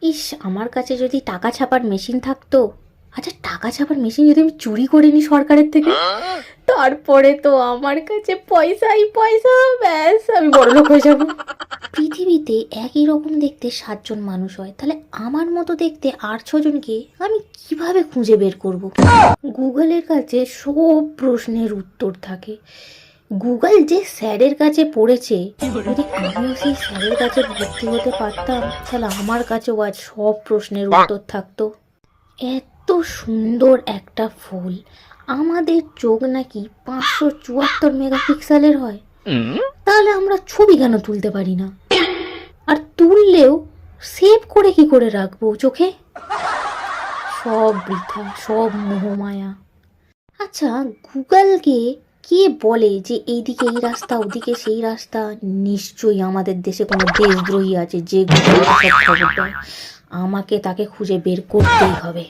ইস, আমার কাছে যদি টাকা ছাপার মেশিন থাকতো। আচ্ছা, টাকা ছাপার মেশিন যদি আমি চুরি করে নিই সরকারের থেকে, তারপরে তো আমার কাছে পয়সাই পয়সা, ব্যাস আমি বড়লোক হয়ে যাব। পৃথিবীতে একই রকম দেখতে 7 জন মানুষ হয়, তাহলে আমার মতো দেখতে 8-6 জনকে আমি কিভাবে খুঁজে বের করব? গুগলের কাছে সব প্রশ্নের উত্তর থাকে। গুগল যে স্যারের কাছে পড়েছে, যদি আমিও সেই স্যারের কাছে ভর্তি হতে পারতাম, তাহলে আমার কাছেও আজ সব প্রশ্নের উত্তর থাকতো। এত সুন্দর একটা ফুল, আমাদের চোখ নাকি 574 মেগাপিক্সেলের হয়, তাহলে আমরা ছবি কেন তুলতে পারি না? আর তুললেও সেভ করে কি করে রাখবো চোখে? সব বৃথা, সব মোহমায়া। আচ্ছা, গুগলকে কে বলে যে এইদিকে এই রাস্তা, ওদিকে সেই রাস্তা? নিশ্চয়ই আমাদের দেশে কোনো দেশদ্রোহী আছে যে গুগলকে সব খবর দেয়। আমাকে তাকে খুঁজে বের করতেই হবে।